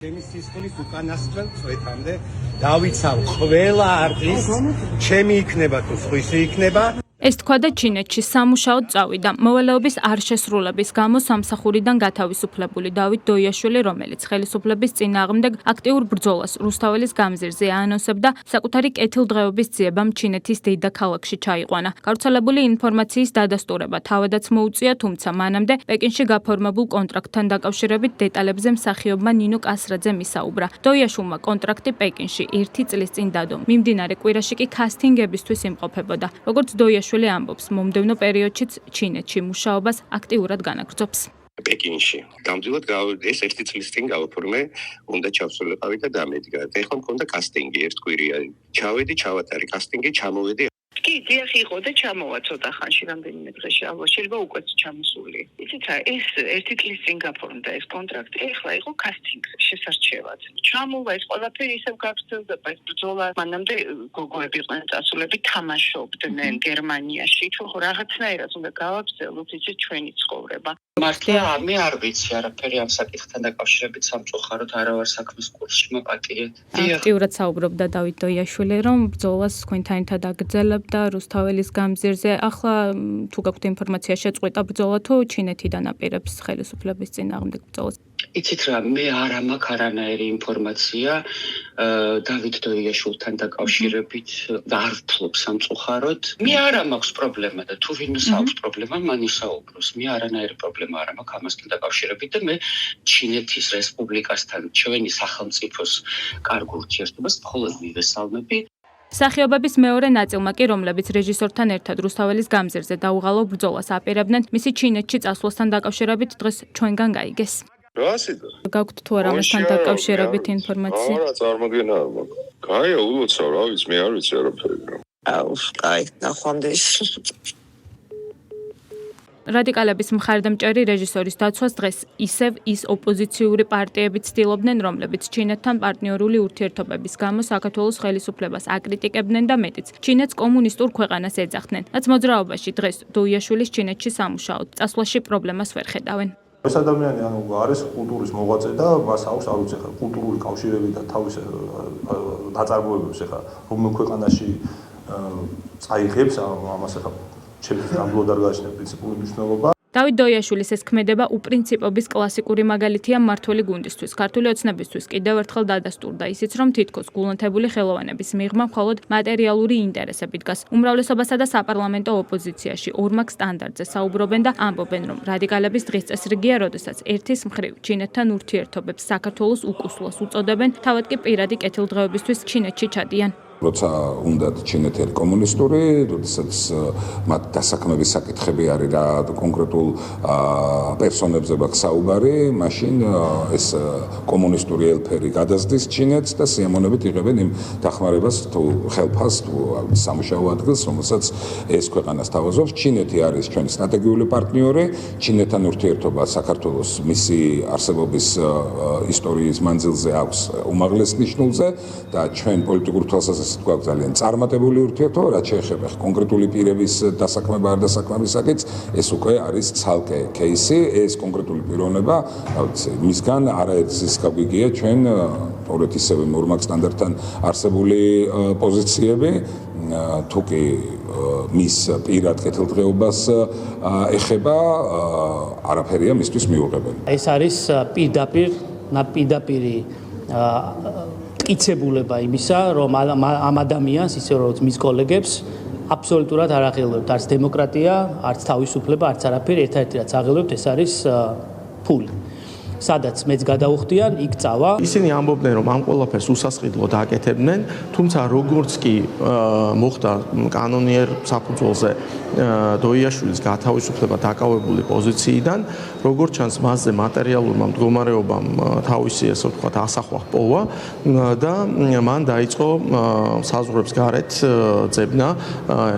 ჩემი სისხლის უკანასკნელ წვეთამდე დავიცავ ყველა არტის, ჩემი იქნება თუ სხვისი იქნება. ეს თქვა და ჩინეთში სამუშაოდ წავიდა. მოვალეობის არ შესრულების გამო სამსახურიდან გათავისუფლებული დავით დოიაშვილი, რომელიც ხელისუფლების წინააღმდეგ აქტიურ ბრძოლას რუსთაველის გამზირზე აანონსებდა, საკუთარი კეთილდღეობის ძიებამ ჩინეთის დედაქალაქში ჩაიყვანა. გავრცელებული ინფორმაციის დადასტურება თავადაც მოუწია, თუმცა მანამდე პეკინში გაფორმებულ კონტრაქტთან დაკავშირებით დეტალებზე მსახიობმა ნინო კასრაძემ ისაუბრა. დოიაშვილმა კონტრაქტი პეკინში 1 წლის წინ დადო. მიმდინარე კვირაში კი კასტინგებისთვის იმყოფებოდა. როგორც დოიაშვილი ამბობს, მომდევნო პერიოდშიც ჩინეთში მუშაობას აქტიურად განაგრძობს. პეკინში. გამძლოდ ეს 1 წლის წინ გავაფორმე, უნდა ჩავსულიყავი და დამედგა. ეხლა მქონდა კასტინგი, 1 კვირია. ჩავედი, ჩავატარე კასტინგი, ჩამოვედი. კი, დიახ იყო და ჩამოვა ცოტა ხანში, რამდენიმე დღეში, ალბათ შეიძლება უკვე ჩამოსული. იცით რა, ეს 1 წლის წინ გაფორმდა ეს კონტრაქტი, ეხლა იყო კასტინგზე შესარჩევად. ჩამოვა ეს ყველაფერი ისევ გაგრძელდება, ეს ბრძოლა. მანამდე გოგოები იყვნენ წასულები, თამაშობდნენ გერმანიაში. ჩვენ ხო რაღაცნაირად უნდა გავაგრძელოთ იცით ჩვენი ცხოვრება. მართლა მე არ ვიცი არაფერი ამ საკითხთან დაკავშირებით სამწუხაროდ არა ვარ საქმის კურსში მოპატიე. აქტიურად საუბრობდა დავით დოიაშვილი, რომ ბრძოლას თქვენთან ერთად აგრძელებდა რუსთაველის გამზირზე. ახლა თუ გაქვთ ინფორმაცია, შეწყვეტა ბრძოლა თუ ჩინეთიდან აპირებს ხელისუფლების წინააღმდეგ ბრძოლას? იცით რა, მე არ მაქვს არანაირი ინფორმაცია დავით დოიაშვილთან დაკავშირებით და არ ვფლობ სამწუხაროდ. მე არა მაქვს პრობლემა და თუ ვინმე აქვს პრობლემა, მან ისაუბროს. მე არანაირი პრობლემა არ მაქვს ამასთან დაკავშირებით და მე ჩინეთის რესპუბლიკასთან, ჩვენი სახელმწიფოს კარგ ურთიერთობას მხოლოდ მივესალმები. მსახიობების მეორე ნაწილმა კი, რომლებიც რეჟისორთან ერთად რუსთაველის გამზირზე დაუღალო ბრძოლას აპირებდნენ, მისი ჩინეთში წასვლასთან დაკავშირებით დღეს ჩვენგან გაიგეს. გაქვთ თუ არა ამასთან დაკავშირებით ინფორმაცია? არა, წარმოგენა არ მაქვს. კაია, ულოცავ, რა ვიცი, მე არ ვიცი არაფერი. კაი, ნახვამდის. რადიკალების მხარდამჭერი რეჟისორის დაცვას დღეს ისევ ის ოპოზიციური პარტიები ცდილობდნენ, რომლებიც ჩინეთთან პარტნიორული ურთიერთობების გამო საქართველოს ხელისუფლებას აკრიტიკებდნენ და მეტიც ჩინეთს კომუნისტურ ქვეყანას ეძახდნენ. რაც მოძრაობაში დღეს დოიაშვილის ჩინეთში სამუშაოდ წასვლაში პრობლემას ვერ ხედავენ. ეს ადამიანი არის კულტურის მოღვაწე და მას აქვს არ ვიცი ხა კულტურული კავშირები და თავის დაწარმოებებს ხა რომელ ქვეყანაში წაიღებს ამას ხა ჩემთვის ნამდვილად არ გააჩნია პრინციპული მნიშვნელობა. დავით დოიაშვილის ეს ქმედება უპრინციპობის კლასიკური მაგალითია მმართველი გუნდისთვის. ქართული ოცნებისთვის კიდევ ერთხელ დადასტურდა ისიც, რომ თითქოს გულანთებული ხელოვანების მიღმა მხოლოდ მატერიალური ინტერესები დგას. უმრავლესობასა და საპარლამენტო ოპოზიციაში ორმაგ სტანდარტზე საუბრობენ და ამბობენ, რომ რადიკალების დღის წესრიგია, როდესაც ერთის მხრივ ჩინეთთან ურთიერთობებს საქართველოს უკუსლოს უწოდებენ, თავად კი პირადი კეთილდღეობისთვის ჩინეთში ჩადიან. როცა უნდათ ჩინეთელი კომუნისტური, როდესაც მათ დასაქმების საკითხები არის რა კონკრეტულ პერსონებზე აქვს საუბარი, მაშინ ეს კომუნისტური ელფერი გადასდის ჩინეთს და სიამოვნებით იღებენ იმ დახმარებას თუ ხელფას თუ სამუშაო ადგილს, რომელსაც ეს ქვეყანა სთავაზობს. ჩინეთი არის ჩვენი სტრატეგიული პარტნიორი, ჩინეთთან ურთიერთობა საქართველოს მისი არსებობის ისტორიის მანძილზე აქვს უმაღლეს ნიშნულზე და ჩვენ პოლიტიკურ თვალსაზრისით გვაქვს ძალიან წარმატებული ურთიერთობა, რაც შეეხება კონკრეტული პირების დასაქმება არ დასაქმების საკითხს, ეს უკვე არის ცალკე кейსი, ეს კონკრეტული პიროვნება, რა ვიცი, მისგან არაერთის გაგვიგია ჩვენ თორედ ისევე ორმაგ სტანდარტთან არსებული პოზიციები, თუ კი მის პირად კეთილდღეობას ეხება, არაფერია მისთვის მიუღებელი. ეს არის პირდაპირი მტკიცებულება იმისა, რომ ამ ადამიანს, ისე როგორც მის კოლეგებს, აბსოლუტურად არ აღელვებთ არც დემოკრატია, არც თავისუფლება, არც არაფერი, ერთ-ერთი რაც აღელვებთ, ეს არის ფული. სადაც მეც გადაუხდიან, იქ წავა. ისინი ამბობდნენ, რომ ამ ყველაფერს უსასყიდლოდ აკეთებდნენ, თუმცა როგორც კი მოხდა კანონიერ საფუძველზე დოიაშვილის გათავისუფლება დაკავებული პოზიციიდან, როგორც ჩანს მასზე მატერიალურმა მდგომარეობამ თავისი ესე ვთქვათ ასახვა ჰპოვა და მან დაიწყო საზღვრებს გარეთ ძებნა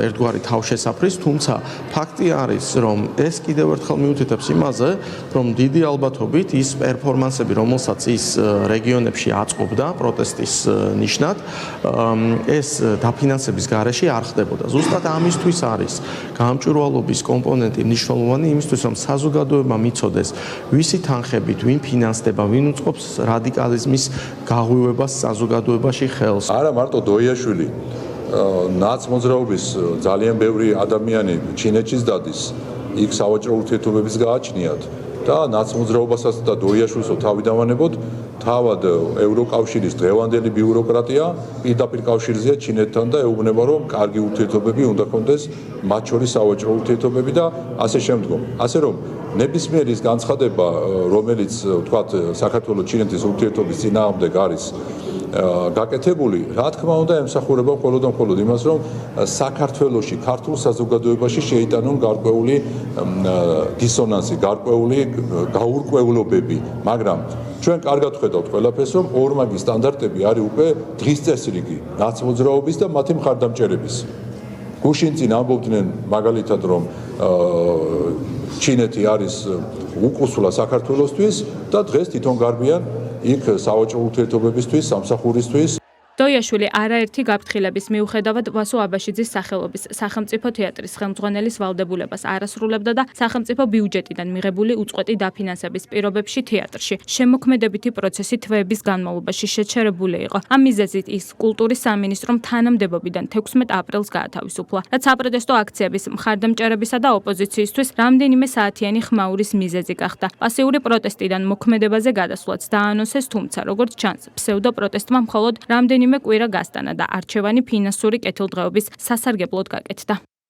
ერთგვარი თავშესაფრის, თუმცა ფაქტი არის, რომ ეს კიდევ ერთხელ მიუთითებს იმაზე, რომ დიდი ალბათობით ის პერფორმანსები, რომელსაც ის რეგიონებში აწყობდა პროტესტის ნიშნად, ეს დაფინანსების გარეშე არ ხდებოდა. ზუსტად ამისთვის არის გამჭვირვალობის კომპონენტი მნიშვნელოვანი იმისთვის, რომ საზოგადოება მიცოდეს, ვისი თანხებით, ვინ ფინანსდება, ვინ უწყობს რადიკალიზმის გაღვივებას საზოგადოებაში ხელს. არა მარტო დოიაშვილი, ნაცმოძრაობის ძალიან ბევრი ადამიანი ჩინეთშიც დადის, იქ სავაჭრო ურთიერთობების გააჩნიათ და ნაცმოძრაობასაც და დოიაშვილსაც თავი დავანებოთ, თავად ევროკავშირის დღევანდელი ბიუროკრატია პირდაპირ კავშირზეა ჩინეთთან და ეუბნება, რომ კარგი ურთიერთობები უნდა კონდეს, მათ შორის სავაჭრო ურთიერთობები და ასე შემდგომ. ასე რომ ნებისმიერი ის განცხადება, რომელიც ვთქვათ, საქართველოს-ჩინეთის ურთიერთობის წინააღმდეგ არის გაკეთებული, რა თქმა უნდა, ემსახურება მხოლოდ და მხოლოდ იმას, რომ საქართველოში, ქართულ საზოგადოებაში შეიტანონ გარკვეული დისონანსი, გარკვეული გაურკვევლობები, მაგრამ ჩვენ კარგად ხედავთ ყველაფერს, რომ ორმაგი სტანდარტები არის უკვე დღის წესრიგი ნაცმოძრაობის და მათი მხარდამჭერების. გუშინ წინ ამბობდნენ მაგალითად, რომ ჩინეთი არის უკუსვლა საქართველოსთვის და დღეს თვითონ გარბიან იქ სავაჭრო ურთიერთობებისთვის, სამსახურისთვის. დოიაშვილი არაერთი გაფრთხილების მიუხედავად ვასო აბაშიძის სახელობის სახელმწიფო თეატრის ხელმძღვანელის ვალდებულებას არასრულებდა და სახელმწიფო ბიუჯეტიდან მიღებული უწყვეტი დაფინანსების პირობებში თეატრში შემოქმედებითი პროცესი თვეების განმავლობაში შეჩერებული იყო. ამ მიზეზით ის კულტურის სამინისტრომ თანამდებობიდან 16 აპრილს გაათავისუფლა, რაც საპროტესტო აქციების მხარდამჭერებისა და ოპოზიციისთვის რამდენიმე საათიანი ხმაურის მიზეზი გახდა. პასიური პროტესტიდან მოქმედებაზე გადასვლაც დაანონსეს, თუმცა როგორც ჩანს, ფსევდო პროტესტმა მხოლოდ რამდენიმე კვირა გასტანა და არჩევანი ფინანსური კეთილდღეობის სასარგებლოდ გაკეთდა.